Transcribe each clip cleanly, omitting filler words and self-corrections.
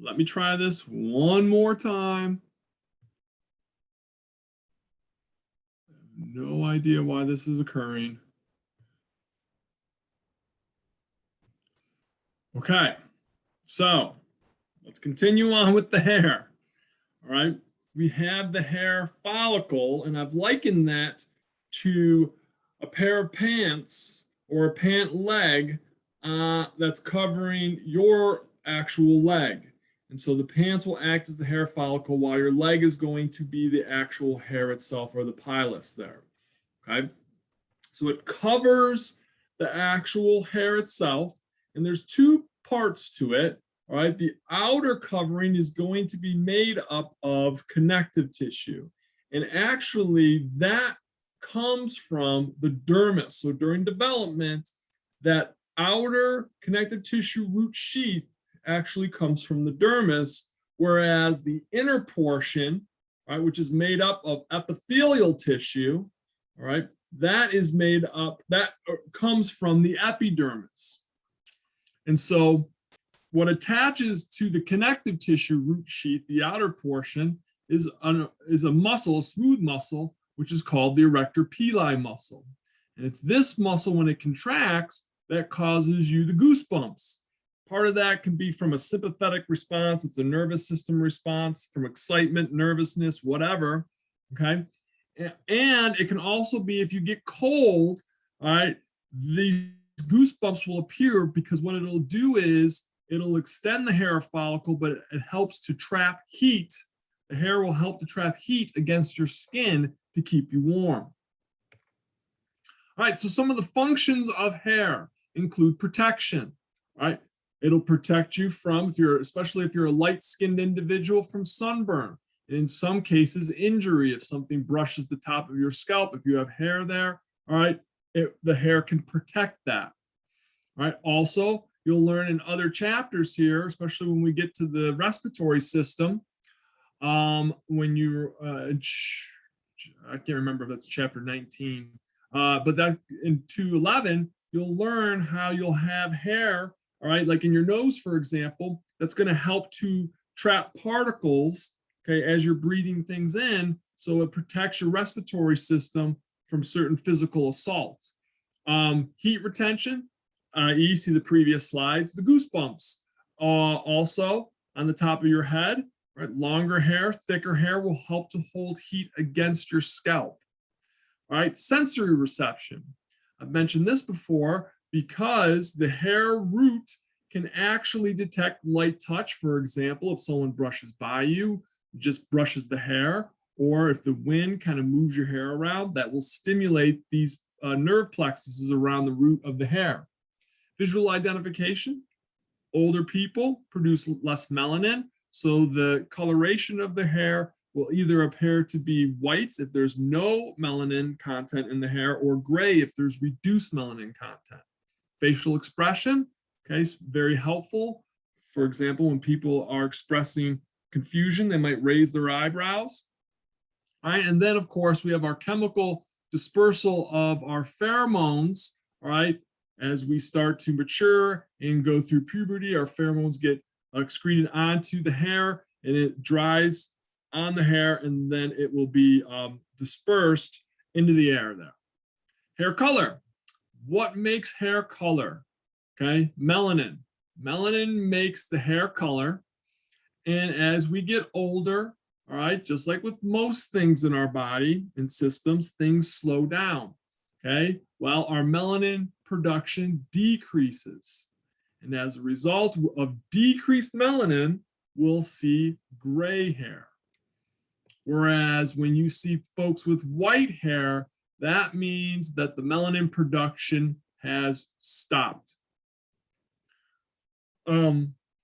Let me try this one more time. I have no idea why this is occurring. Okay, so let's continue on with the hair. All right, we have the hair follicle, and I've likened that to a pair of pants or a pant leg that's covering your actual leg. And so the pants will act as the hair follicle while your leg is going to be the actual hair itself, or the pilus there. Okay, so it covers the actual hair itself, and there's two parts to it. All right, the outer covering is going to be made up of connective tissue, and actually that comes from the dermis. So during development, that outer connective tissue root sheath actually comes from the dermis, whereas the inner portion, right, which is made up of epithelial tissue, all right, that is made up, that comes from the epidermis. And so what attaches to the connective tissue root sheath, the outer portion, is a muscle, a smooth muscle, which is called the erector pili muscle. And it's this muscle, when it contracts, that causes you the goosebumps. Part of that can be from a sympathetic response. It's a nervous system response from excitement, nervousness, whatever. Okay. And it can also be if you get cold, all right, these goosebumps will appear because what it'll do is it'll extend the hair follicle, but it helps to trap heat. The hair will help to trap heat against your skin to keep you warm. All right, so some of the functions of hair include protection, right? It'll protect you from, especially if you're a light-skinned individual, from sunburn. In some cases, injury, if something brushes the top of your scalp, if you have hair there, all right, the hair can protect that. All right, also, you'll learn in other chapters here, especially when we get to the respiratory system, when you're, I can't remember if that's chapter 19, but that in 211, you'll learn how you'll have hair, all right, like in your nose, for example, that's going to help to trap particles, okay, as you're breathing things in, so it protects your respiratory system from certain physical assaults. Heat retention, you see the previous slides, the goosebumps. Also, on the top of your head, right, longer hair, thicker hair will help to hold heat against your scalp. All right, sensory reception. I've mentioned this before because the hair root can actually detect light touch. For example, if someone brushes by you, just brushes the hair, or if the wind kind of moves your hair around, that will stimulate these nerve plexuses around the root of the hair. Visual identification. Older people produce less melanin, so the coloration of the hair will either appear to be white if there's no melanin content in the hair, or gray if there's reduced melanin content. Facial expression, okay, is very helpful. For example, when people are expressing confusion, they might raise their eyebrows. All right, and then of course we have our chemical dispersal of our pheromones. All right, as we start to mature and go through puberty, our pheromones get excreted onto the hair, and it dries on the hair, and then it will be dispersed into the air there. Hair color. What makes hair color? Okay, melanin. Melanin makes the hair color. And as we get older, all right, just like with most things in our body and systems, things slow down. Okay, well, our melanin production decreases. And as a result of decreased melanin, we'll see gray hair. Whereas when you see folks with white hair, that means that the melanin production has stopped.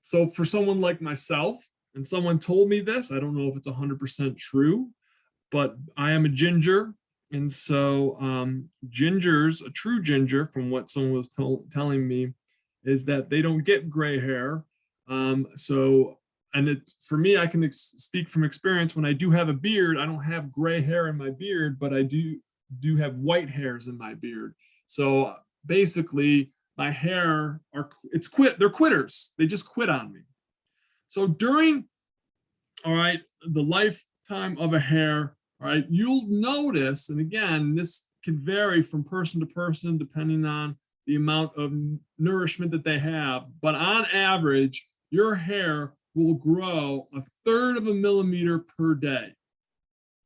So for someone like myself, and someone told me this, I don't know if it's 100% true, but I am a ginger. And so gingers, a true ginger, from what someone was telling me, is that they don't get gray hair. And for me, I can speak from experience. When I do have a beard, I don't have gray hair in my beard, but I do have white hairs in my beard. So basically, my hair they're quitters. They just quit on me. So during, all right, the lifetime of a hair, all right, you'll notice, and again, this can vary from person to person depending on the amount of nourishment that they have, but on average, your hair will grow 1/3 of a millimeter per day.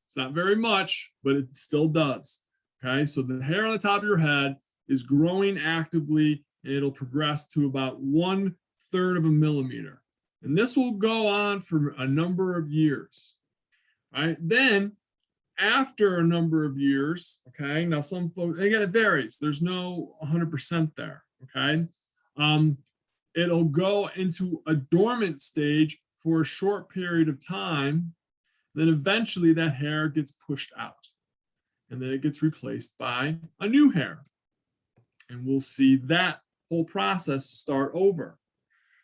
It's not very much, but it still does. Okay, so the hair on the top of your head is growing actively, and it'll progress to about 1/3 of a millimeter. And this will go on for a number of years. All right, then after a number of years, okay, now some folks, again, it varies. There's no 100% there, okay? It'll go into a dormant stage for a short period of time. Then eventually that hair gets pushed out, and then it gets replaced by a new hair. And we'll see that whole process start over.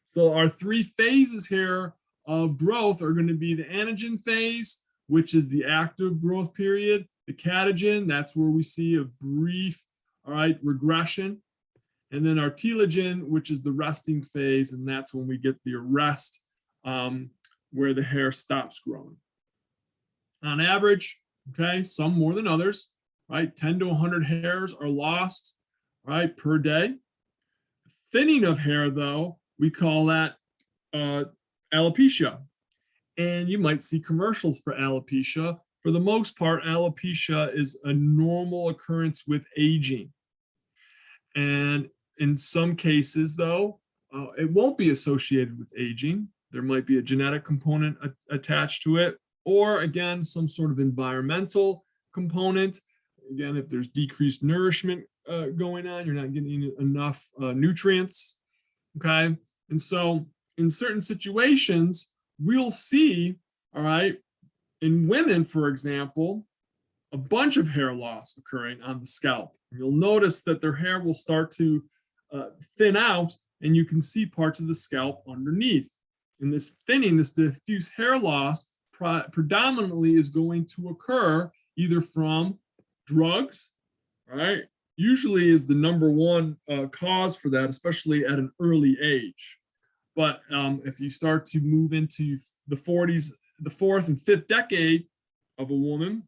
So our 3 phases here of growth are going to be the anagen phase, which is the active growth period, the catagen, that's where we see a brief, all right, regression. And then our telogen, which is the resting phase, and that's when we get the arrest, where the hair stops growing. On average, okay, some more than others, right? 10 to 100 hairs are lost, right, per day. Thinning of hair, though, we call that alopecia. And you might see commercials for alopecia. For the most part, alopecia is a normal occurrence with aging. And in some cases, though, it won't be associated with aging. There might be a genetic component attached to it, or again, some sort of environmental component. Again, if there's decreased nourishment going on, you're not getting enough nutrients, okay? And so in certain situations, we'll see, all right, in women, for example, a bunch of hair loss occurring on the scalp. And you'll notice that their hair will start to thin out, and you can see parts of the scalp underneath. And this thinning, this diffuse hair loss, predominantly is going to occur either from drugs, right? Usually is the number one cause for that, especially at an early age. But if you start to move into the 40s, the 4th and 5th decade of a woman,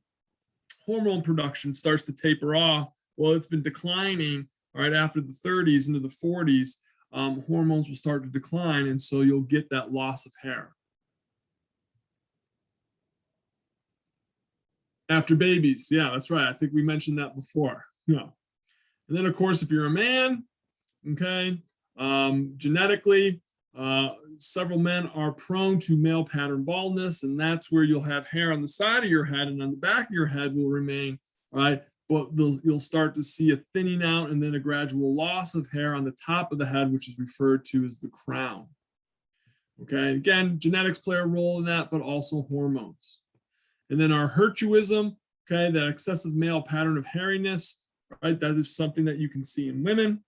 hormone production starts to taper off. Well, it's been declining, all right, after the 30s into the 40s, hormones will start to decline, and so you'll get that loss of hair. After babies, yeah, that's right. I think we mentioned that before. Yeah. And then, of course, if you're a man, okay, genetically, several men are prone to male pattern baldness, and that's where you'll have hair on the side of your head, and on the back of your head will remain, right? But you'll start to see a thinning out and then a gradual loss of hair on the top of the head, which is referred to as the crown. Okay, again, genetics play a role in that, but also hormones. And then our hirsutism, okay, that excessive male pattern of hairiness, right? That is something that you can see in women,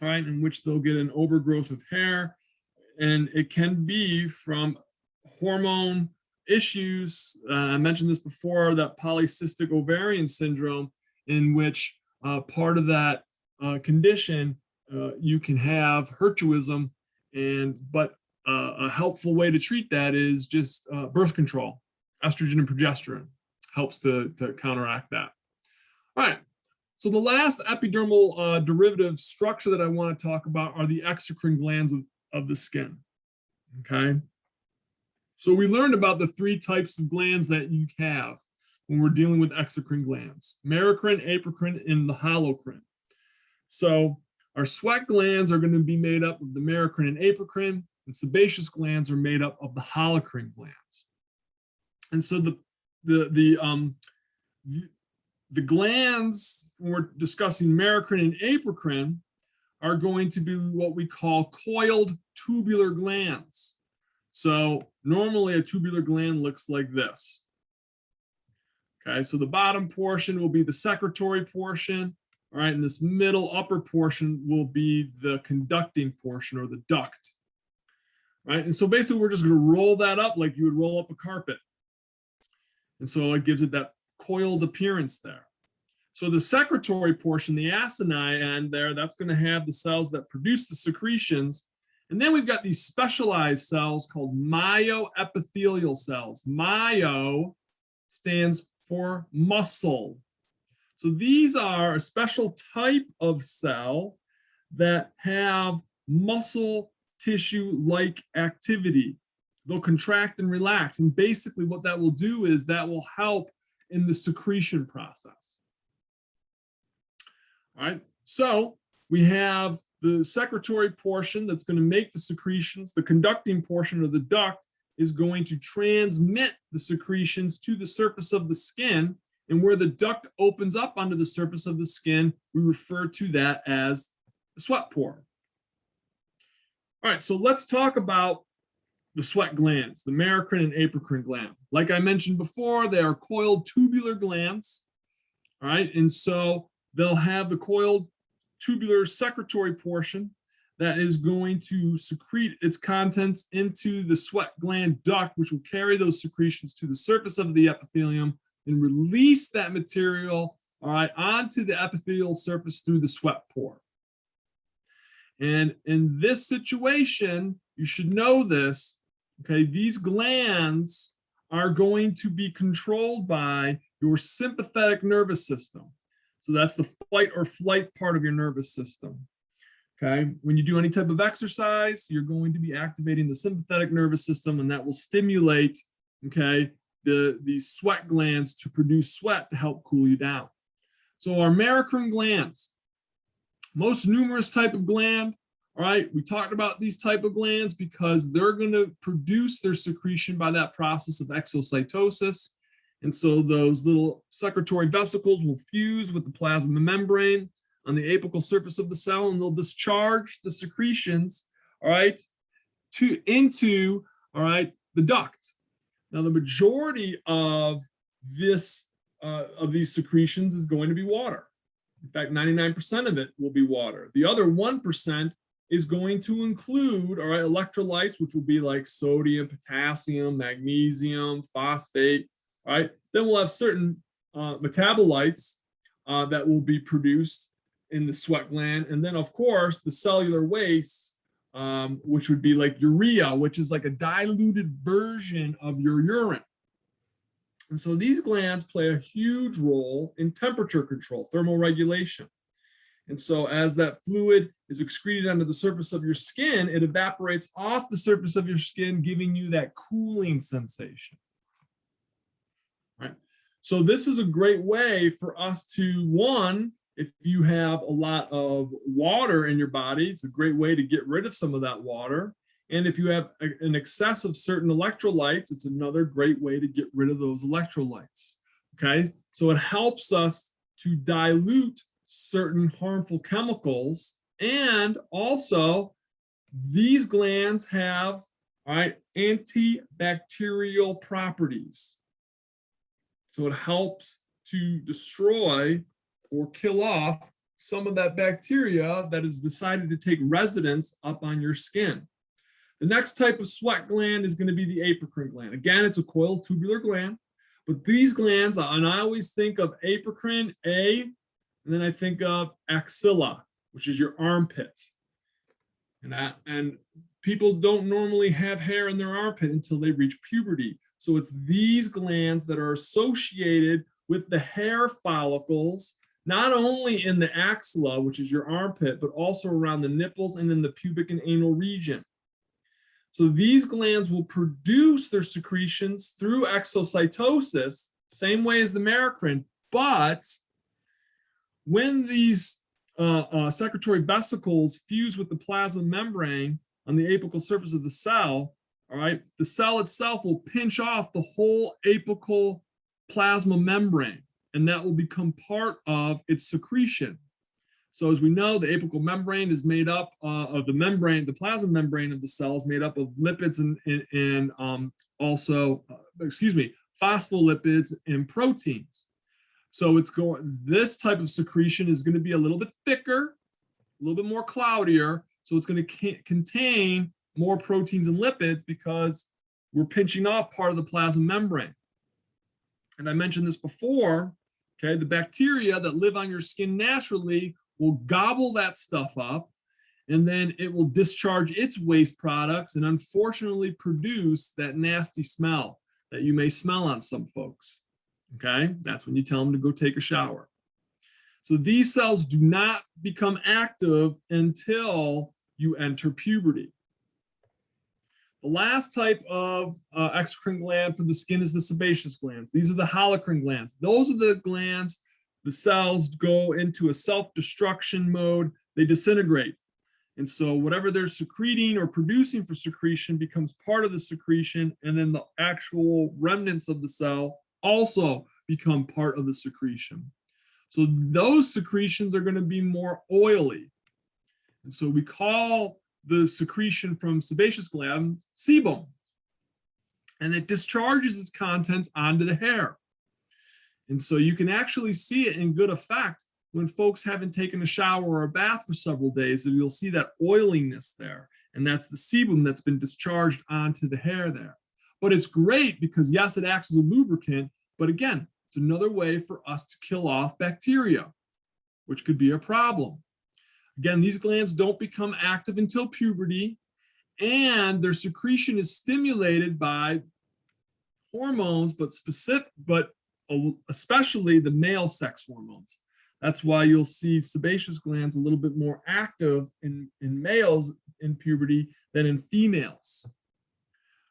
all right, in which they'll get an overgrowth of hair. And it can be from hormone issues. I mentioned this before, that polycystic ovarian syndrome, in which part of that condition, you can have hirsutism, but a helpful way to treat that is just birth control. Estrogen and progesterone helps to counteract that. All right, so the last epidermal derivative structure that I want to talk about are the exocrine glands of the skin, okay? So we learned about the 3 types of glands that you have when we're dealing with exocrine glands: merocrine, apricorn, and the holocrine. So our sweat glands are going to be made up of the merocrine and apricorn, and sebaceous glands are made up of the holocrine glands. And so the glands, when we're discussing merocrine and apricorn, are going to be what we call coiled tubular glands. So normally a tubular gland looks like this. Okay, so the bottom portion will be the secretory portion, all right, and this middle upper portion will be the conducting portion, or the duct, right? And so basically we're just going to roll that up like you would roll up a carpet. And so it gives it that coiled appearance there. So the secretory portion, the acini end there, that's going to have the cells that produce the secretions, And then we've got these specialized cells called myoepithelial cells. Myo stands for muscle. So these are a special type of cell that have muscle tissue-like activity. They'll contract and relax. And basically what that will do is that will help in the secretion process. All right, so we have the secretory portion that's going to make the secretions. The conducting portion of the duct is going to transmit the secretions to the surface of the skin. And where the duct opens up onto the surface of the skin, we refer to that as the sweat pore. All right, so let's talk about the sweat glands, the Merocrine and Apricorn gland. Like I mentioned before, they are coiled tubular glands. All right, and so they'll have the coiled tubular secretory portion that is going to secrete its contents into the sweat gland duct, which will carry those secretions to the surface of the epithelium and release that material, all right, onto the epithelial surface through the sweat pore. And in this situation, you should know this, okay, these glands are going to be controlled by your sympathetic nervous system. So that's the fight or flight part of your nervous system. Okay, when you do any type of exercise, you're going to be activating the sympathetic nervous system, and that will stimulate, okay, these sweat glands to produce sweat to help cool you down. So our Merocrine glands, most numerous type of gland. All right, we talked about these type of glands because they're going to produce their secretion by that process of exocytosis. And so those little secretory vesicles will fuse with the plasma membrane on the apical surface of the cell, and they'll discharge the secretions, all right, into, all right, the duct. Now, the majority of these secretions is going to be water. In fact, 99% of it will be water. The other 1% is going to include, all right, electrolytes, which will be like sodium, potassium, magnesium, phosphate. All right, then we'll have certain metabolites that will be produced in the sweat gland. And then, of course, the cellular waste, which would be like urea, which is like a diluted version of your urine. And so these glands play a huge role in temperature control, thermal regulation. And so as that fluid is excreted onto the surface of your skin, it evaporates off the surface of your skin, giving you that cooling sensation. Right. So this is a great way for us to, one, if you have a lot of water in your body, it's a great way to get rid of some of that water. And if you have an excess of certain electrolytes, it's another great way to get rid of those electrolytes. Okay, so it helps us to dilute certain harmful chemicals. And also, these glands have, all right, antibacterial properties. So it helps to destroy or kill off some of that bacteria that has decided to take residence up on your skin. The next type of sweat gland is going to be the apicrine gland. Again, it's a coiled tubular gland, but these glands, and I always think of apicrine, A, and then I think of axilla, which is your armpit. And people don't normally have hair in their armpit until they reach puberty. So it's these glands that are associated with the hair follicles, not only in the axilla, which is your armpit, but also around the nipples and in the pubic and anal region. So these glands will produce their secretions through exocytosis, same way as the Merocrine, but when these secretory vesicles fuse with the plasma membrane on the apical surface of the cell, all right, the cell itself will pinch off the whole apical plasma membrane, and that will become part of its secretion. So as we know, the apical membrane is made up of the membrane, the plasma membrane of the cell is made up of lipids and also, phospholipids and proteins. So this type of secretion is going to be a little bit thicker, a little bit more cloudier. So it's going to contain more proteins and lipids because we're pinching off part of the plasma membrane. And I mentioned this before, okay, the bacteria that live on your skin naturally will gobble that stuff up, and then it will discharge its waste products and unfortunately produce that nasty smell that you may smell on some folks. Okay, that's when you tell them to go take a shower. So these cells do not become active until you enter puberty. The last type of exocrine gland for the skin is the sebaceous glands. These are the holocrine glands. Those are the glands, the cells go into a self-destruction mode, they disintegrate. And so whatever they're secreting or producing for secretion becomes part of the secretion, and then the actual remnants of the cell also become part of the secretion. So those secretions are going to be more oily. And so we call the secretion from sebaceous gland sebum, and it discharges its contents onto the hair. And so you can actually see it in good effect when folks haven't taken a shower or a bath for several days, and you'll see that oiliness there. And that's the sebum that's been discharged onto the hair there. But it's great because, yes, it acts as a lubricant, but again, it's another way for us to kill off bacteria, which could be a problem. Again, these glands don't become active until puberty, and their secretion is stimulated by hormones, but especially the male sex hormones. That's why you'll see sebaceous glands a little bit more active in males in puberty than in females.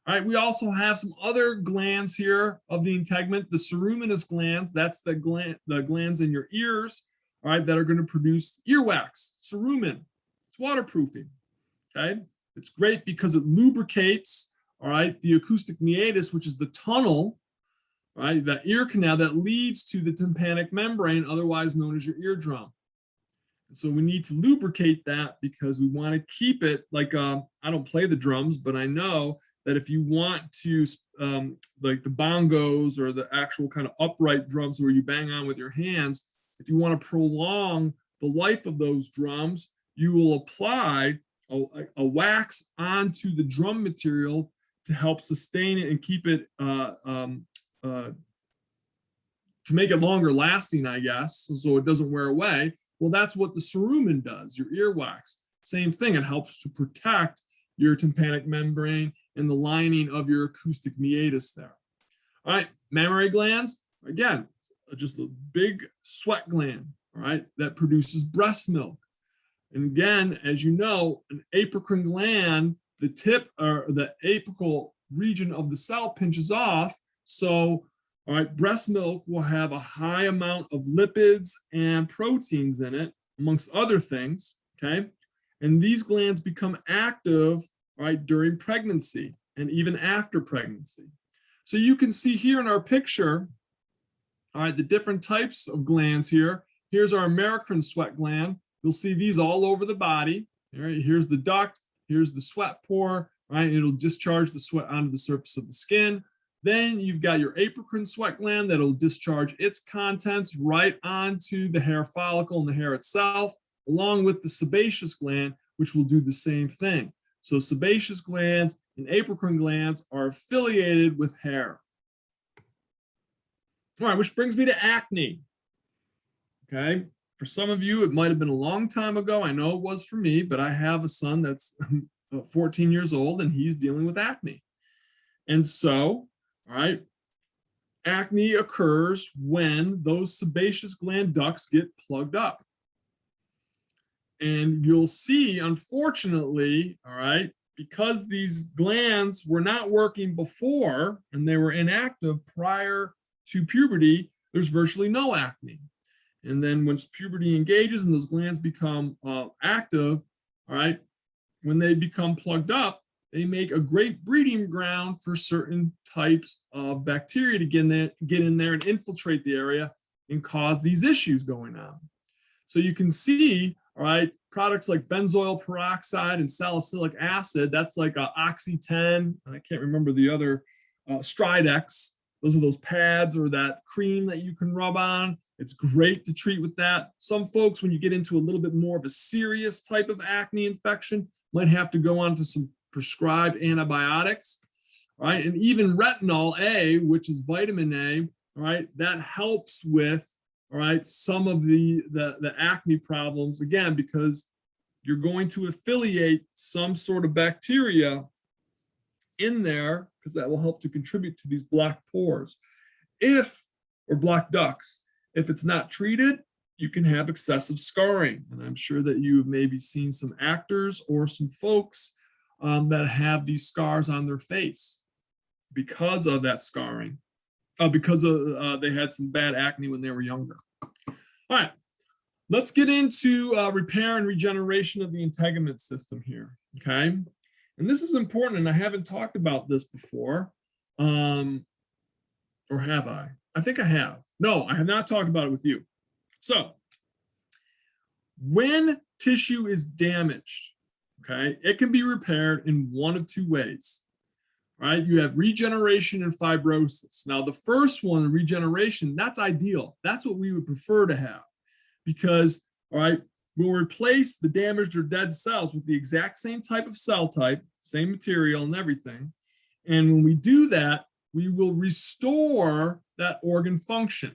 All right, we also have some other glands here of the integument, the ceruminous glands. That's the glands in your ears, all right, that are going to produce earwax, cerumen. It's waterproofing, okay? It's great because it lubricates, all right, the acoustic meatus, which is the tunnel, right, that ear canal that leads to the tympanic membrane, otherwise known as your eardrum. And so we need to lubricate that because we want to keep it like, I don't play the drums, but I know that if you want to, like the bongos or the actual kind of upright drums where you bang on with your hands, if you want to prolong the life of those drums, you will apply a wax onto the drum material to help sustain it and keep it, to make it longer lasting, I guess, so it doesn't wear away. Well, that's what the cerumen does, your earwax. Same thing, it helps to protect your tympanic membrane and the lining of your acoustic meatus there. All right, mammary glands, again, just a big sweat gland, all right, that produces breast milk. And again, as you know, an apricorn gland, the tip or the apical region of the cell pinches off. So, all right, breast milk will have a high amount of lipids and proteins in it, amongst other things, okay? And these glands become active, all right, during pregnancy and even after pregnancy. So you can see here in our picture, all right, the different types of glands here. Here's our Apricorn sweat gland. You'll see these all over the body. All right, here's the duct, here's the sweat pore, right? It'll discharge the sweat onto the surface of the skin. Then you've got your apricorn sweat gland that'll discharge its contents right onto the hair follicle and the hair itself, along with the sebaceous gland, which will do the same thing. So sebaceous glands and apricorn glands are affiliated with hair. All right, which brings me to acne. Okay, for some of you, it might have been a long time ago. I know it was for me, but I have a son that's 14 years old and he's dealing with acne. And so, all right, acne occurs when those sebaceous gland ducts get plugged up. And you'll see, unfortunately, all right, because these glands were not working before and they were inactive prior to puberty, there's virtually no acne. And then once puberty engages and those glands become active, all right, when they become plugged up, they make a great breeding ground for certain types of bacteria to get in there and infiltrate the area and cause these issues going on. So you can see, all right, products like benzoyl peroxide and salicylic acid, that's like Oxy-10, I can't remember the other, Stridex. Those are those pads or that cream that you can rub on. It's great to treat with that. Some folks, when you get into a little bit more of a serious type of acne infection, might have to go on to some prescribed antibiotics, right? And even retinol A, which is vitamin A, all right, that helps with, all right, some of the acne problems, again, because you're going to affiliate some sort of bacteria in there because that will help to contribute to these black pores. Or black ducts. If it's not treated, you can have excessive scarring. And I'm sure that you've maybe seen some actors or some folks that have these scars on their face because of that scarring, because they had some bad acne when they were younger. All right, let's get into repair and regeneration of the integument system here, okay? And this is important, and I haven't talked about this before, or have I? I think I have. No, I have not talked about it with you. So when tissue is damaged, okay, it can be repaired in one of two ways, right? You have regeneration and fibrosis. Now, the first one, regeneration, that's ideal. That's what we would prefer to have because, all right, we'll replace the damaged or dead cells with the exact same type of cell type, same material and everything. And when we do that, we will restore that organ function.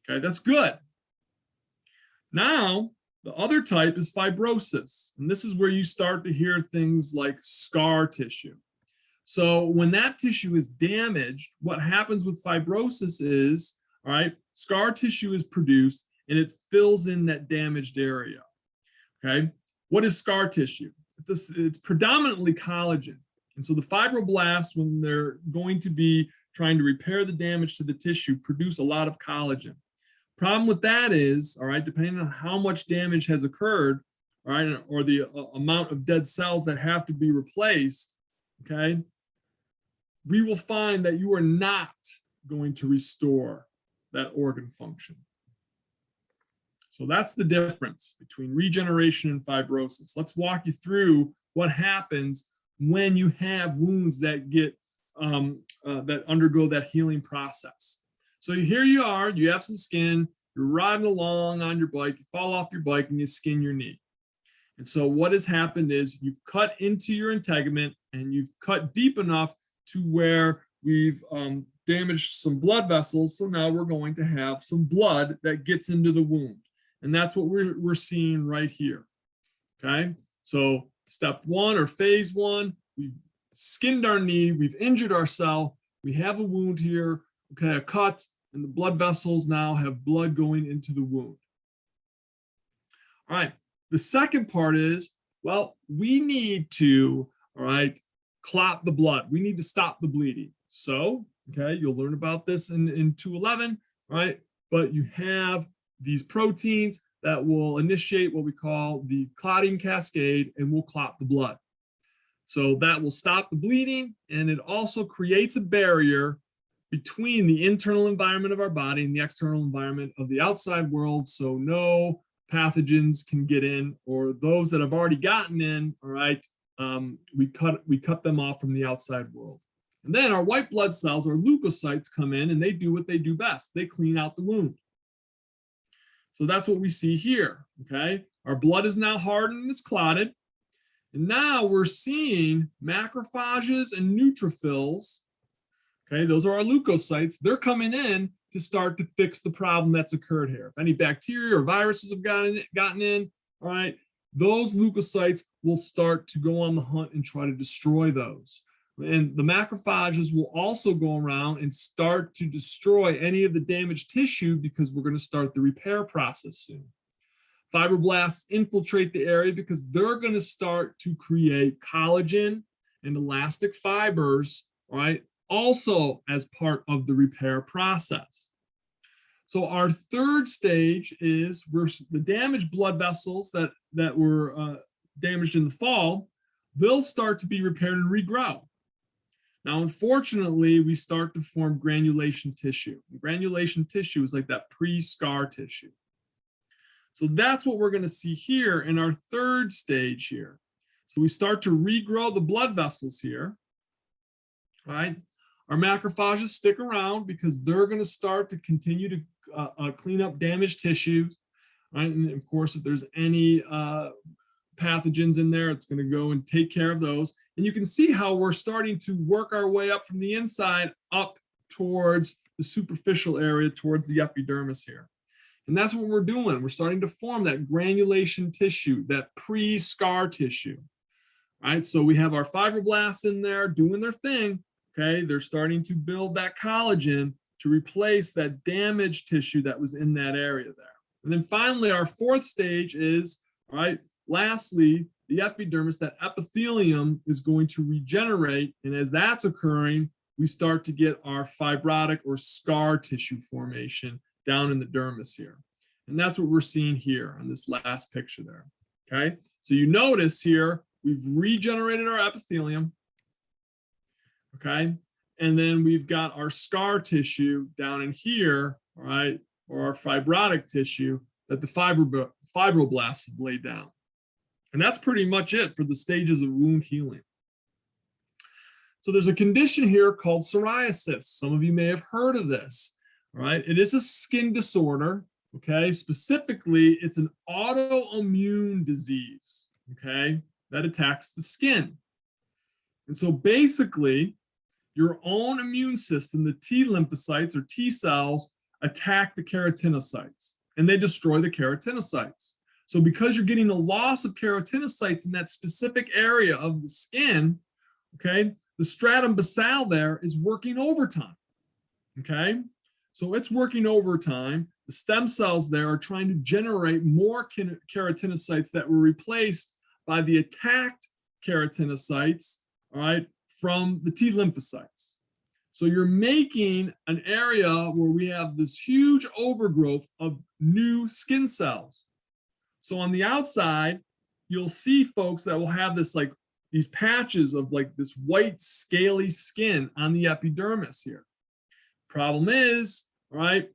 Okay, that's good. Now, the other type is fibrosis. And this is where you start to hear things like scar tissue. So when that tissue is damaged, what happens with fibrosis is, all right, scar tissue is produced and it fills in that damaged area. Okay, what is scar tissue? It's predominantly collagen. And so the fibroblasts, when they're going to be trying to repair the damage to the tissue, produce a lot of collagen. Problem with that is, all right, depending on how much damage has occurred, all right, or the amount of dead cells that have to be replaced, okay, we will find that you are not going to restore that organ function. So that's the difference between regeneration and fibrosis. Let's walk you through what happens when you have wounds that get that undergo that healing process. So here you are, you have some skin, you're riding along on your bike, you fall off your bike and you skin your knee. And so what has happened is you've cut into your integument and you've cut deep enough to where we've damaged some blood vessels. So now we're going to have some blood that gets into the wound. And that's what we're seeing right here. Okay, so step one or phase one, we've skinned our knee, we've injured ourselves, we have a wound here, okay, a cut, and the blood vessels now have blood going into the wound. All right, the second part is, well, we need to, all right, clot the blood. We need to stop the bleeding. So, okay, you'll learn about this in 211, right? But you have these proteins that will initiate what we call the clotting cascade and will clot the blood. So that will stop the bleeding, and it also creates a barrier between the internal environment of our body and the external environment of the outside world, so no pathogens can get in, or those that have already gotten in, all right, we cut them off from the outside world. And then our white blood cells, or leukocytes, come in and they do what they do best. They clean out the wound. So that's what we see here, okay? Our blood is now hardened and it's clotted. And now we're seeing macrophages and neutrophils, okay? Those are our leukocytes. They're coming in to start to fix the problem that's occurred here. If any bacteria or viruses have gotten in, all right, those leukocytes will start to go on the hunt and try to destroy those. And the macrophages will also go around and start to destroy any of the damaged tissue because we're going to start the repair process soon. Fibroblasts infiltrate the area because they're going to start to create collagen and elastic fibers, right, also as part of the repair process. So our third stage is the damaged blood vessels that were damaged in the fall, they'll start to be repaired and regrow. Now, unfortunately, we start to form granulation tissue. Granulation tissue is like that pre-scar tissue. So that's what we're going to see here in our third stage here. So we start to regrow the blood vessels here, right? Our macrophages stick around because they're going to start to continue to clean up damaged tissues, right? And of course, if there's any pathogens in there, it's going to go and take care of those. And you can see how we're starting to work our way up from the inside up towards the superficial area, towards the epidermis here. And that's what we're doing. We're starting to form that granulation tissue, that pre-scar tissue. All right, so we have our fibroblasts in there doing their thing. Okay, they're starting to build that collagen to replace that damaged tissue that was in that area there. And then finally, our fourth stage is, all right, lastly, the epidermis, that epithelium is going to regenerate. And as that's occurring, we start to get our fibrotic or scar tissue formation down in the dermis here. And that's what we're seeing here on this last picture there. Okay, so you notice here, we've regenerated our epithelium. Okay, and then we've got our scar tissue down in here, all right, or our fibrotic tissue that the fibroblasts have laid down. And that's pretty much it for the stages of wound healing. So there's a condition here called psoriasis. Some of you may have heard of this, all right? It is a skin disorder, okay? Specifically, it's an autoimmune disease, okay, that attacks the skin. And so basically, your own immune system, the T lymphocytes or T cells, attack the keratinocytes and they destroy the keratinocytes. So because you're getting a loss of keratinocytes in that specific area of the skin, okay, the stratum basale there is working overtime, okay? So it's working overtime. The stem cells there are trying to generate more keratinocytes that were replaced by the attacked keratinocytes, all right, from the T lymphocytes. So you're making an area where we have this huge overgrowth of new skin cells. So on the outside, you'll see folks that will have this like these patches of like this white scaly skin on the epidermis here. Problem is, all right,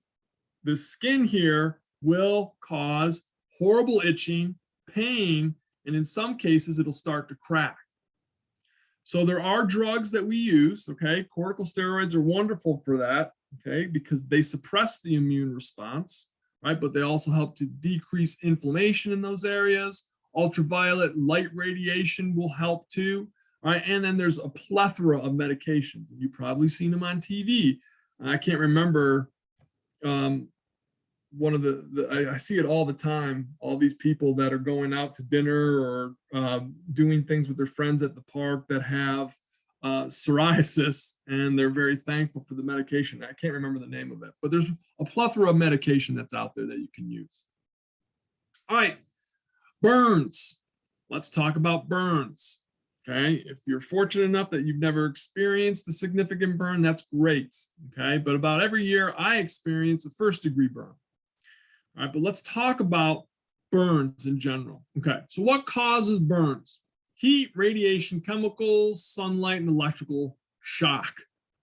the skin here will cause horrible itching, pain, and in some cases it'll start to crack. So there are drugs that we use, okay? Corticosteroids are wonderful for that, okay, because they suppress the immune response, right? But they also help to decrease inflammation in those areas. Ultraviolet light radiation will help too, right? And then there's a plethora of medications. You've probably seen them on TV. I can't remember one of I see it all the time, all these people that are going out to dinner or doing things with their friends at the park that have psoriasis, and they're very thankful for the medication. I can't remember the name of it, but there's a plethora of medication that's out there that you can use. All right, burns. Let's talk about burns. Okay, if you're fortunate enough that you've never experienced a significant burn, that's great. Okay, but about every year I experience a first-degree burn. All right, but let's talk about burns in general. Okay, so what causes burns? Heat, radiation, chemicals, sunlight, and electrical shock.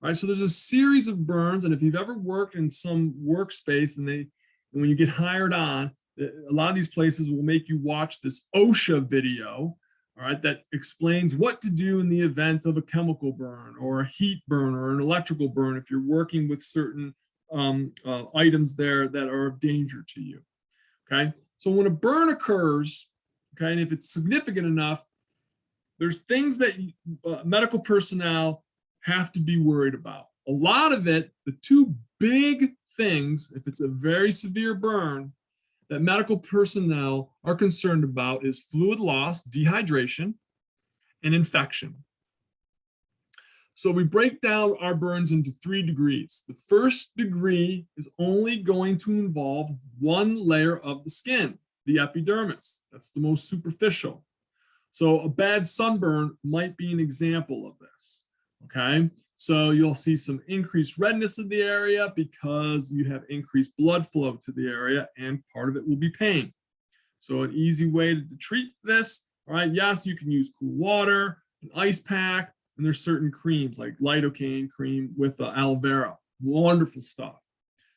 All right, so there's a series of burns, and if you've ever worked in some workspace and when you get hired on, a lot of these places will make you watch this OSHA video, all right, that explains what to do in the event of a chemical burn or a heat burn or an electrical burn if you're working with certain items there that are of danger to you. Okay, so when a burn occurs, okay, and if it's significant enough, there's things that medical personnel have to be worried about. A lot of it, the two big things, if it's a very severe burn, that medical personnel are concerned about is fluid loss, dehydration, and infection. So we break down our burns into 3 degrees. The first degree is only going to involve one layer of the skin, the epidermis. That's the most superficial. So a bad sunburn might be an example of this, okay? So you'll see some increased redness in the area because you have increased blood flow to the area, and part of it will be pain. So an easy way to treat this, all right, yes, you can use cool water, an ice pack, and there's certain creams like lidocaine cream with aloe vera. Wonderful stuff.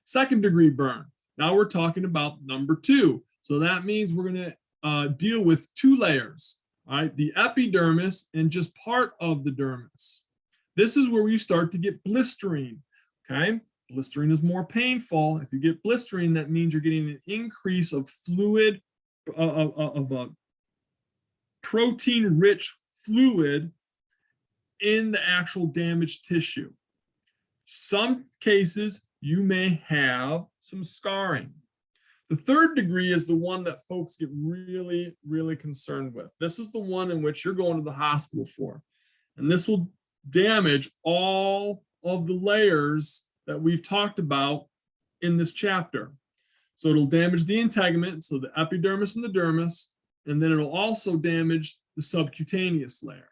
Second degree burn. Now we're talking about number 2. So that means we're going to deal with 2 layers, all right, the epidermis and just part of the dermis. This is where we start to get blistering, okay? Blistering is more painful. If you get blistering, that means you're getting an increase of fluid, protein-rich fluid in the actual damaged tissue. Some cases, you may have some scarring. The third degree is the one that folks get really, really concerned with. This is the one in which you're going to the hospital for. And this will damage all of the layers that we've talked about in this chapter. So it'll damage the integument, so the epidermis and the dermis, and then it'll also damage the subcutaneous layer.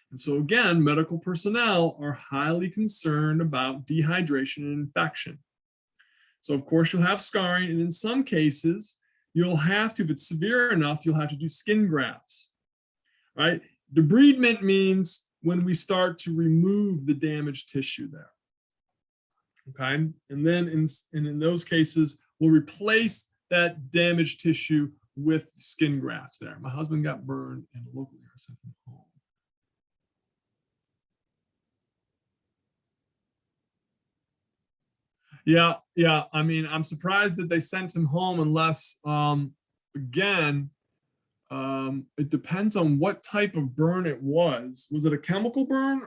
And so again, medical personnel are highly concerned about dehydration and infection. So of course you'll have scarring, and in some cases, you'll have to, if it's severe enough, you'll have to do skin grafts, right? Debridement means when we start to remove the damaged tissue there, okay? And then in those cases, we'll replace that damaged tissue with skin grafts there. My husband got burned and locally I sent him home. Yeah. I mean, I'm surprised that they sent him home unless, again, it depends on what type of burn it was. Was it a chemical burn?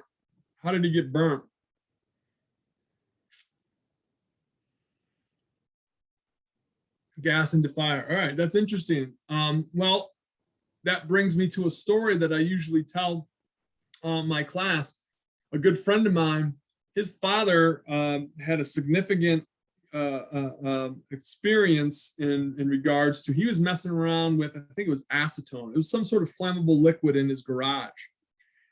How did he get burnt? Gas into fire. All right, that's interesting. Well, that brings me to a story that I usually tell my class. A good friend of mine, his father had a significant experience in regards to, he was messing around with, I think it was acetone. It was some sort of flammable liquid in his garage.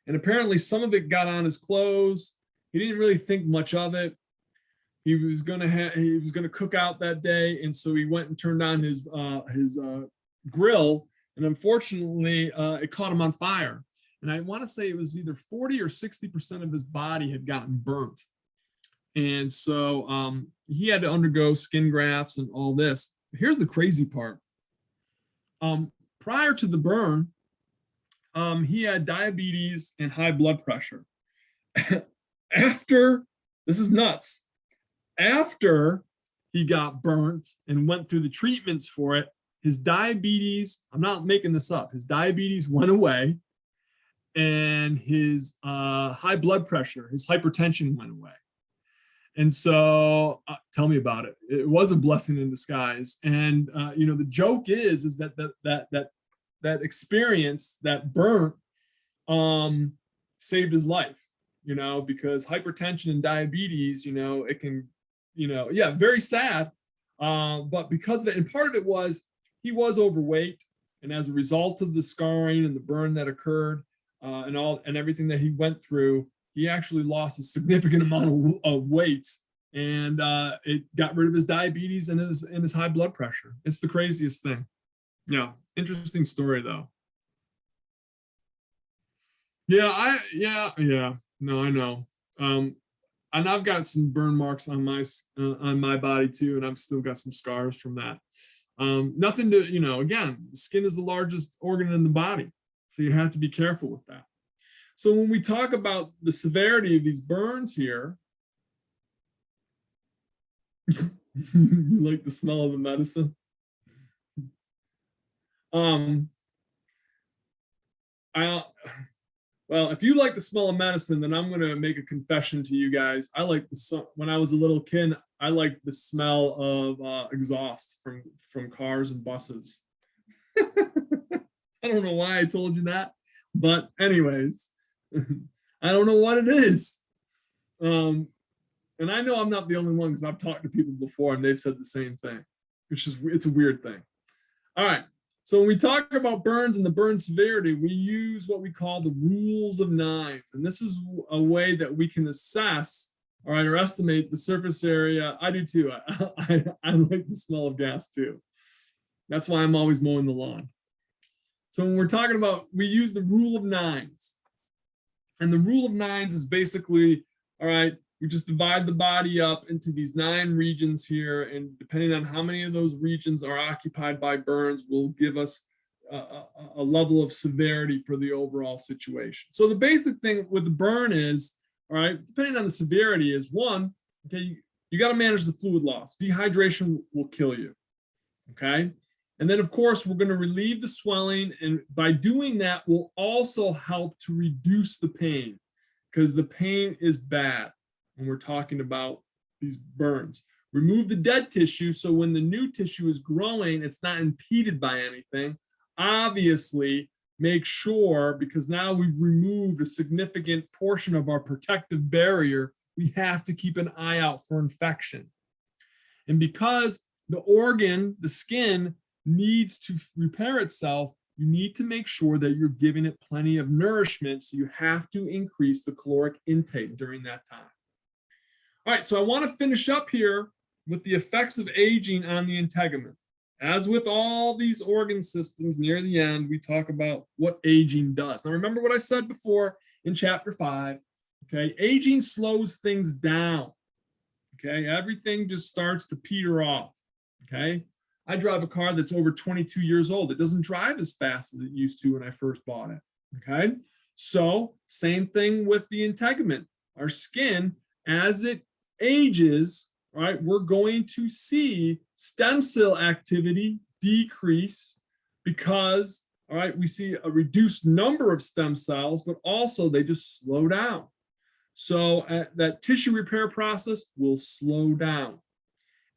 And apparently some of it got on his clothes. He didn't really think much of it. He was gonna cook out that day, and so he went and turned on his grill, and unfortunately, it caught him on fire. And I want to say it was either 40 or 60% of his body had gotten burnt, and so he had to undergo skin grafts and all this. Here's the crazy part: prior to the burn, he had diabetes and high blood pressure. After, this is nuts. After he got burnt and went through the treatments for it, his diabetes, I'm not making this up, his diabetes went away, and his high blood pressure, his hypertension went away. And so tell me about it. It was a blessing in disguise. And the joke is that experience, that burnt, saved his life, because hypertension and diabetes, it can, very sad. But because of it, and part of it was he was overweight, and as a result of the scarring and the burn that occurred, and everything that he went through, he actually lost a significant amount of weight, and it got rid of his diabetes and his high blood pressure. It's the craziest thing. Yeah, interesting story though. No, I know. And I've got some burn marks on my body too, and I've still got some scars from that. Nothing to, again, the skin is the largest organ in the body, so you have to be careful with that. So when we talk about the severity of these burns here, you like the smell of the medicine? Well, if you like the smell of medicine, then I'm going to make a confession to you guys. When I was a little kid, I liked the smell of exhaust from cars and buses. I don't know why I told you that, but anyways, I don't know what it is. And I know I'm not the only one, because I've talked to people before and they've said the same thing, it's a weird thing. All right. So when we talk about burns and the burn severity, we use what we call the rules of nines. And this is a way that we can assess, all right, or estimate the surface area. I do too. I like the smell of gas too. That's why I'm always mowing the lawn. So when we're talking about, we use the rule of nines. And the rule of nines is basically, all right, we just divide the body up into these 9 regions here, and depending on how many of those regions are occupied by burns will give us a level of severity for the overall situation. So the basic thing with the burn is, all right, depending on the severity, is one, okay, you got to manage the fluid loss. Dehydration will kill you, okay? And then, of course, we're going to relieve the swelling, and by doing that, we'll also help to reduce the pain, because the pain is bad when we're talking about these burns. remove the dead tissue so when the new tissue is growing, it's not impeded by anything. Obviously, make sure, because now we've removed a significant portion of our protective barrier, we have to keep an eye out for infection. And because the organ, the skin, needs to repair itself, you need to make sure that you're giving it plenty of nourishment. So you have to increase the caloric intake during that time. All right, so I want to finish up here with the effects of aging on the integument. As with all these organ systems, near the end, we talk about what aging does. Now, remember what I said before in chapter 5, okay? Aging slows things down, okay? Everything just starts to peter off, okay? I drive a car that's over 22 years old. It doesn't drive as fast as it used to when I first bought it, okay? So, same thing with the integument. Our skin, as it ages, right, we're going to see stem cell activity decrease because, all right, we see a reduced number of stem cells, but also they just slow down. So that tissue repair process will slow down.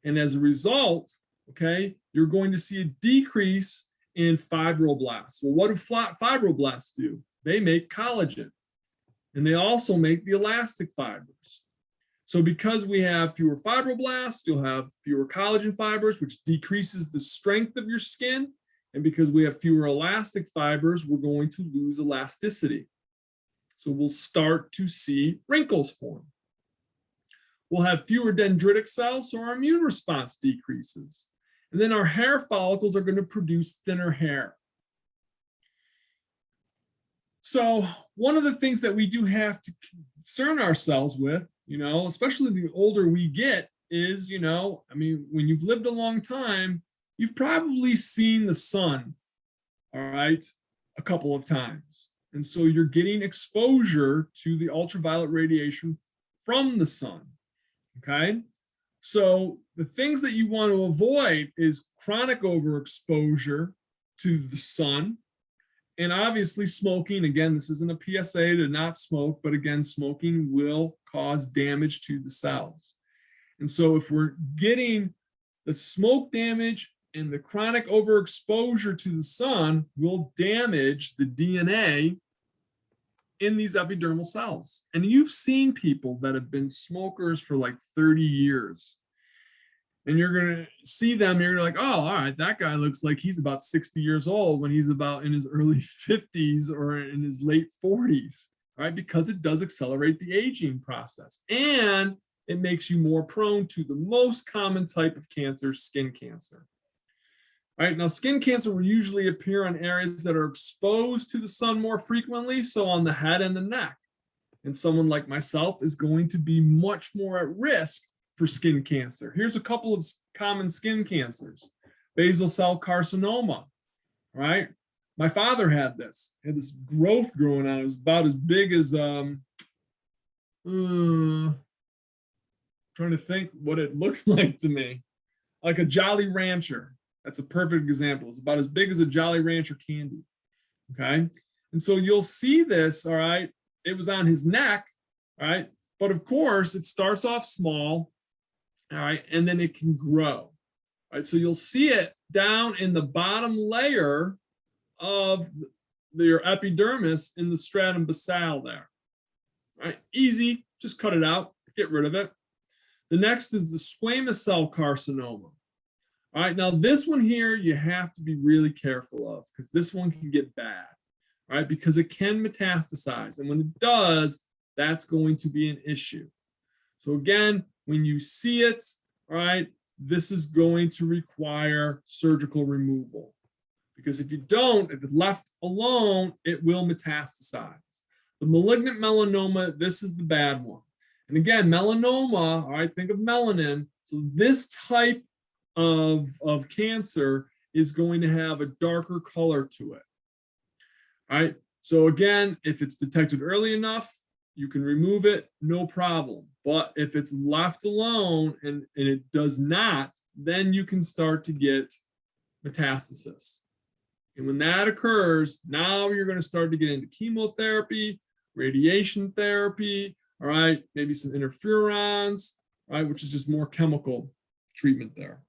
And as a result, okay, you're going to see a decrease in fibroblasts. Well, what do fibroblasts do? They make collagen, and they also make the elastic fibers. So because we have fewer fibroblasts, you'll have fewer collagen fibers, which decreases the strength of your skin. And because we have fewer elastic fibers, we're going to lose elasticity. So we'll start to see wrinkles form. We'll have fewer dendritic cells, so our immune response decreases. And then our hair follicles are going to produce thinner hair. So one of the things that we do have to concern ourselves with, you know, especially the older we get, is, you know, I mean, when you've lived a long time, you've probably seen the sun, all right, a couple of times. And so you're getting exposure to the ultraviolet radiation from the sun, okay? So the things that you want to avoid is chronic overexposure to the sun, and obviously smoking. Again, this isn't a PSA to not smoke, but again, smoking will cause damage to the cells. And so if we're getting the smoke damage and the chronic overexposure to the sun, will damage the DNA in these epidermal cells. And you've seen people that have been smokers for like 30 years. And you're going to see them, you're like, oh, all right, that guy looks like he's about 60 years old when he's about in his early 50s or in his late 40s, right? Because it does accelerate the aging process. And it makes you more prone to the most common type of cancer, skin cancer. All right, now skin cancer will usually appear on areas that are exposed to the sun more frequently, so on the head and the neck. And someone like myself is going to be much more at risk for skin cancer. Here's a couple of common skin cancers. Basal cell carcinoma, right? My father had this. He had this growth growing on. It was about as big as, trying to think what it looked like to me. Like a Jolly Rancher. That's a perfect example. It's about as big as a Jolly Rancher candy, okay? And so you'll see this, all right? It was on his neck, all right? But of course, it starts off small, all right? And then it can grow, all right? So you'll see it down in the bottom layer of your epidermis in the stratum basale there, all right? Easy, just cut it out, get rid of it. The next is the squamous cell carcinoma. All right, now this one here, you have to be really careful of because this one can get bad, all right, because it can metastasize. And when it does, that's going to be an issue. So again, when you see it, all right, this is going to require surgical removal because if you don't, if it's left alone, it will metastasize. The malignant melanoma, this is the bad one. And again, melanoma, all right, think of melanin. So this type of cancer is going to have a darker color to it. All right. So again, if it's detected early enough, you can remove it, no problem. But if it's left alone and it does not, then you can start to get metastasis. And when that occurs, now you're going to start to get into chemotherapy, radiation therapy, all right, maybe some interferons, all right, which is just more chemical treatment there.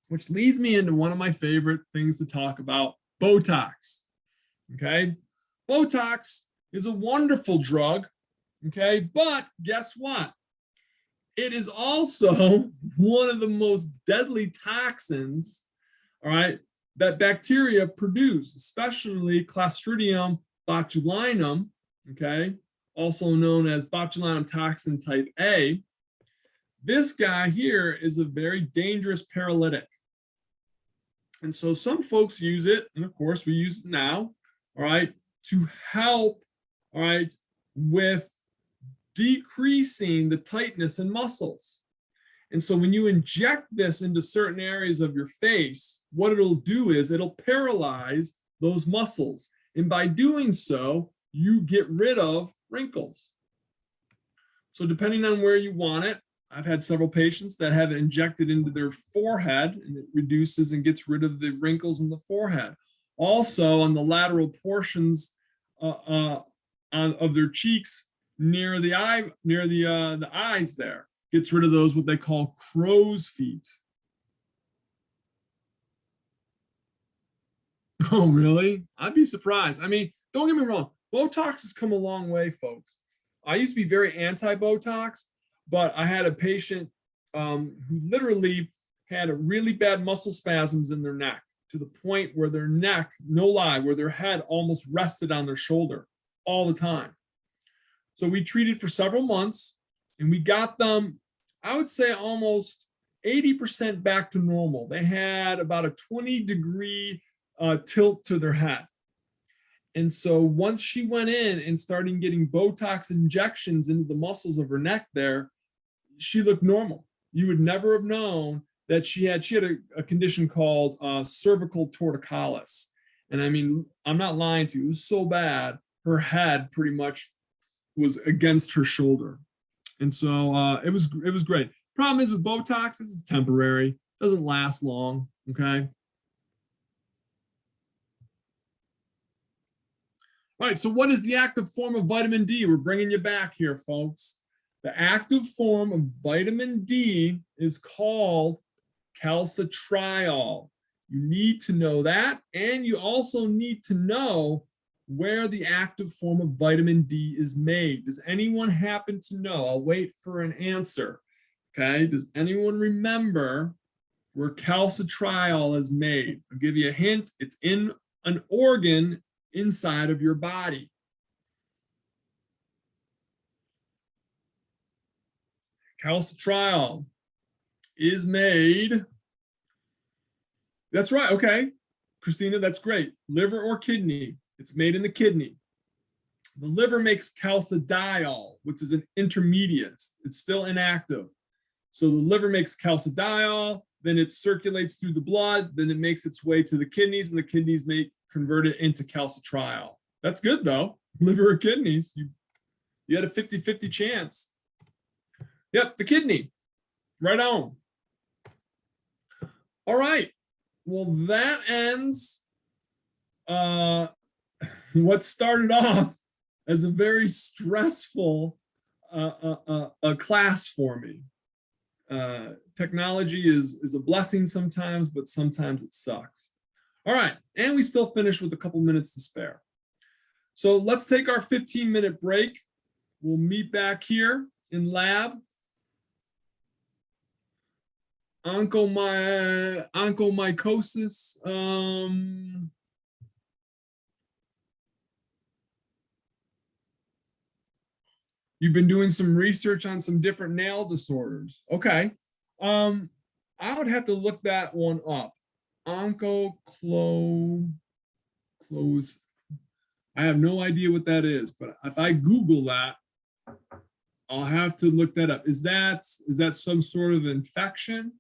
Which leads me into one of my favorite things to talk about, Botox. Okay, Botox is a wonderful drug. Okay, but guess what? It is also one of the most deadly toxins, all right, that bacteria produce, especially Clostridium botulinum, okay, also known as botulinum toxin type A. This guy here is a very dangerous paralytic. And so some folks use it, and of course we use it now, all right, to help, all right, with decreasing the tightness in muscles. And so when you inject this into certain areas of your face, what it'll do is it'll paralyze those muscles. And by doing so, you get rid of wrinkles. So depending on where you want it, I've had several patients that have it injected into their forehead, and it reduces and gets rid of the wrinkles in the forehead. Also on the lateral portions of their cheeks near the eye, near the eyes there, gets rid of those, what they call crow's feet. Oh, really? I'd be surprised. I mean, don't get me wrong. Botox has come a long way, folks. I used to be very anti-Botox, but I had a patient who literally had a really bad muscle spasms in their neck, to the point where their neck, no lie, where their head almost rested on their shoulder all the time. So we treated for several months, and we got them, I would say, almost 80% back to normal. They had about a 20-degree tilt to their head. And so once she went in and started getting Botox injections into the muscles of her neck there, she looked normal. You would never have known that she had a condition called cervical torticollis. And I mean, I'm not lying to you, it was so bad, her head pretty much was against her shoulder. And so it was great. Problem is with Botox, it's temporary, doesn't last long, okay? All right, so what is the active form of vitamin D? We're bringing you back here, folks. The active form of vitamin D is called calcitriol. You need to know that, and you also need to know where the active form of vitamin D is made. Does anyone happen to know? I'll wait for an answer. Okay, does anyone remember where calcitriol is made? I'll give you a hint. It's in an organ inside of your body. Calcitriol is made, that's right, okay, Christina, that's great. Liver or kidney, it's made in the kidney. The liver makes calcidiol, which is an intermediate, it's still inactive. So the liver makes calcidiol, then it circulates through the blood, then it makes its way to the kidneys, and the kidneys convert it into calcitriol. That's good though, liver or kidneys, you had a 50-50 chance. Yep, the kidney, right on. All right, well, that ends what started off as a very stressful class for me. Technology is a blessing sometimes, but sometimes it sucks. All right, and we still finish with a couple minutes to spare. So let's take our 15-minute break. We'll meet back here in lab. Onychomycosis. You've been doing some research on some different nail disorders. Okay. I would have to look that one up. Onchoclose. I have no idea what that is, but if I Google that, I'll have to look that up. Is that some sort of infection?